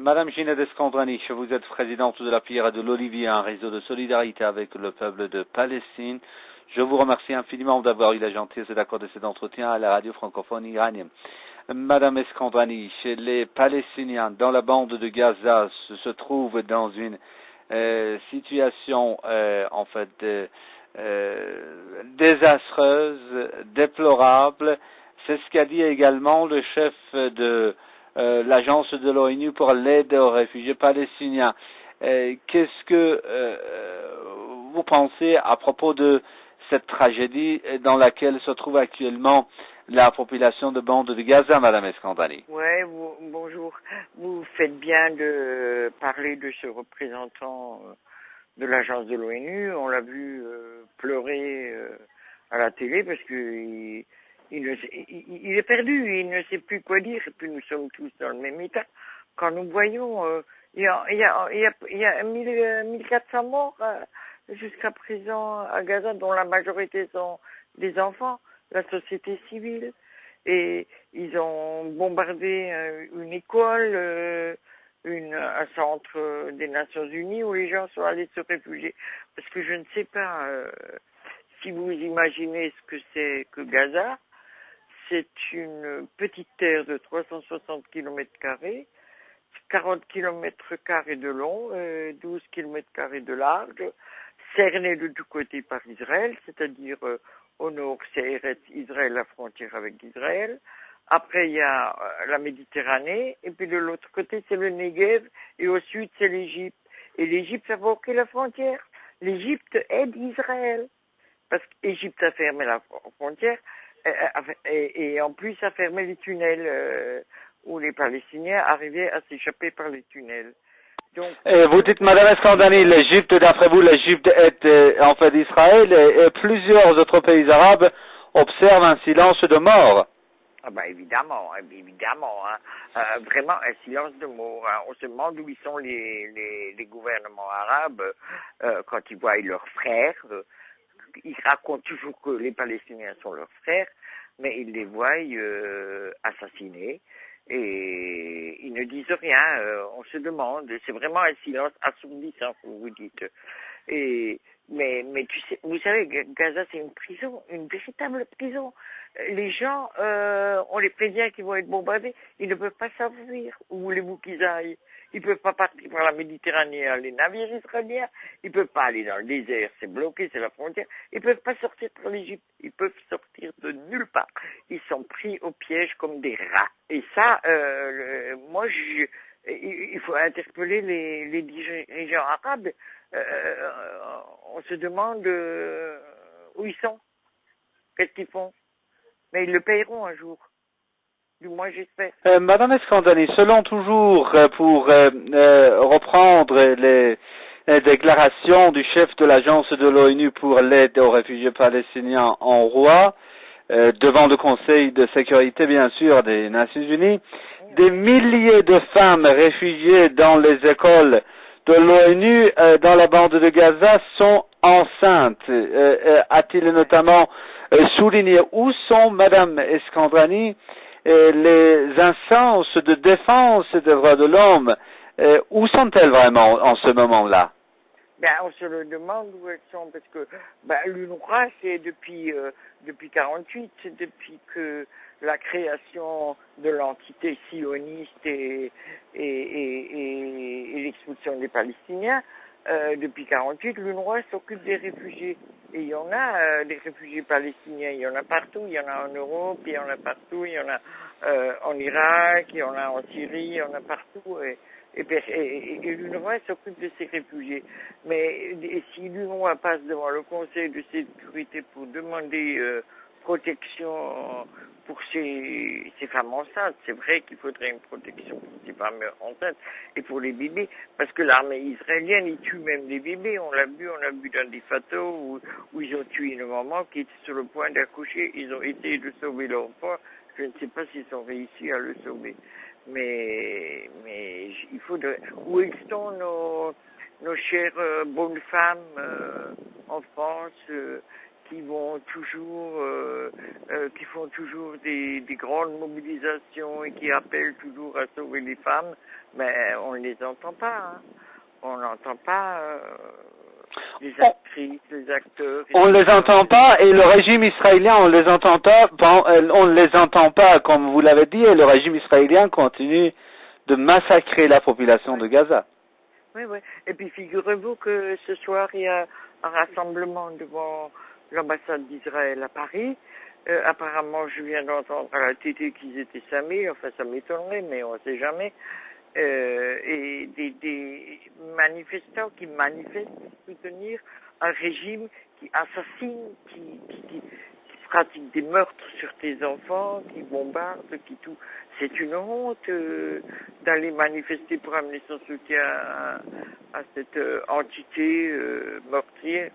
Madame Ginette Escandrani, vous êtes présidente de la Pierre de l'Olivier, un réseau de solidarité avec le peuple de Palestine. Je vous remercie infiniment d'avoir eu la gentillesse d'accorder cet entretien à la radio francophone iranienne. Madame Escandrani, chez les Palestiniens dans la bande de Gaza se trouvent dans une situation en fait désastreuse, déplorable. C'est ce qu'a dit également le chef de l'agence de l'ONU pour l'aide aux réfugiés palestiniens. Qu'est-ce que vous pensez à propos de cette tragédie dans laquelle se trouve actuellement la population de bande de Gaza, Madame Escandrani? Oui, bonjour. Vous faites bien de parler de ce représentant de l'agence de l'ONU. On l'a vu pleurer à la télé parce que il est perdu, il ne sait plus quoi dire. Et puis nous sommes tous dans le même état. Quand nous voyons, il y a 1400 morts jusqu'à présent à Gaza, dont la majorité sont des enfants, la société civile. Et ils ont bombardé une école, un centre des Nations Unies où les gens sont allés se réfugier. Parce que je ne sais pas si vous imaginez ce que c'est que Gaza. C'est une petite terre de 360 km², 40 km² de long, 12 km² de large, cernée de tous côtés par Israël, c'est-à-dire au nord, c'est Eretz Israël, la frontière avec Israël. Après, il y a la Méditerranée. Et puis de l'autre côté, c'est le Negev. Et au sud, c'est l'Égypte. Et l'Égypte a bloqué la frontière. L'Égypte aide Israël. Parce qu'Égypte a fermé la frontière. Et en plus, a fermé les tunnels où les Palestiniens arrivaient à s'échapper par les tunnels. Donc, vous dites, Madame Escandrani, l'Égypte, d'après vous, l'Égypte est en fait d'Israël et plusieurs autres pays arabes observent un silence de mort. Ah ben évidemment, hein. Vraiment un silence de mort. Hein. On se demande où ils sont les gouvernements arabes quand ils voient leurs frères. Ils racontent toujours que les Palestiniens sont leurs frères, mais ils les voient assassinés. Et ils ne disent rien, on se demande, c'est vraiment un silence assourdissant, vous dites. Mais tu sais, vous savez, Gaza c'est une prison, une véritable prison. Les gens, on les prévient qu'ils vont être bombardés, ils ne peuvent pas s'enfuir. Où voulez-vous qu'ils aillent? Ils peuvent pas partir par la Méditerranée, les navires israéliens. Ils peuvent pas aller dans le désert, c'est bloqué, c'est la frontière. Ils peuvent pas sortir par l'Égypte. Ils peuvent sortir de nulle part. Ils sont pris au piège comme des rats. Et ça, il faut interpeller les dirigeants arabes. On se demande où ils sont, qu'est-ce qu'ils font. Mais ils le paieront un jour. Du moins, j'espère. Madame Escandrani, selon toujours, pour reprendre les déclarations du chef de l'agence de l'ONU pour l'aide aux réfugiés palestiniens en Roi, devant le Conseil de sécurité, bien sûr, des Nations Unies, des milliers de femmes réfugiées dans les écoles de l'ONU dans la bande de Gaza sont enceintes. A-t-il notamment souligné où sont, Madame Escandrani, les instances de défense des droits de l'homme, où sont-elles vraiment en ce moment-là? Ben, on se le demande où elles sont, parce que l'UNRWA, c'est depuis 48, c'est depuis que la création de l'entité sioniste et l'expulsion des Palestiniens, depuis 48, l'UNRWA s'occupe des réfugiés. Et il y en a des réfugiés palestiniens, il y en a partout, il y en a en Europe, il y en a partout, il y en a en Irak, il y en a en Syrie, il y en a partout. Et l'UNRWA s'occupe de ces réfugiés. Mais si l'UNRWA passe devant le Conseil de sécurité pour demander protection pour ces femmes enceintes, c'est vrai qu'il faudrait une protection pour ces femmes enceintes et pour les bébés, parce que l'armée israélienne, ils tuent même les bébés. On l'a vu dans des photos où ils ont tué une maman qui était sur le point d'accoucher. Ils ont essayé de sauver l'enfant. Je ne sais pas s'ils ont réussi à le sauver. Mais il faudrait. Où sont nos chères bonnes femmes en France qui vont toujours, qui font toujours des grandes mobilisations et qui appellent toujours à sauver les femmes, mais on ne les entend pas. Hein. On n'entend pas les actrices, les acteurs. On ne les entend pas et le régime israélien, on les entend pas. On ne les entend pas, comme vous l'avez dit, et le régime israélien continue de massacrer la population de Gaza. Oui, oui. Et puis figurez-vous que ce soir, il y a un rassemblement devant l'ambassade d'Israël à Paris. Apparemment, je viens d'entendre à la TT qu'ils étaient 5000, enfin ça m'étonnerait, mais on ne sait jamais. Et des manifestants qui manifestent pour soutenir un régime qui assassine, qui pratique des meurtres sur tes enfants, qui bombarde, qui tout. C'est une honte d'aller manifester pour amener son soutien à cette entité meurtrière.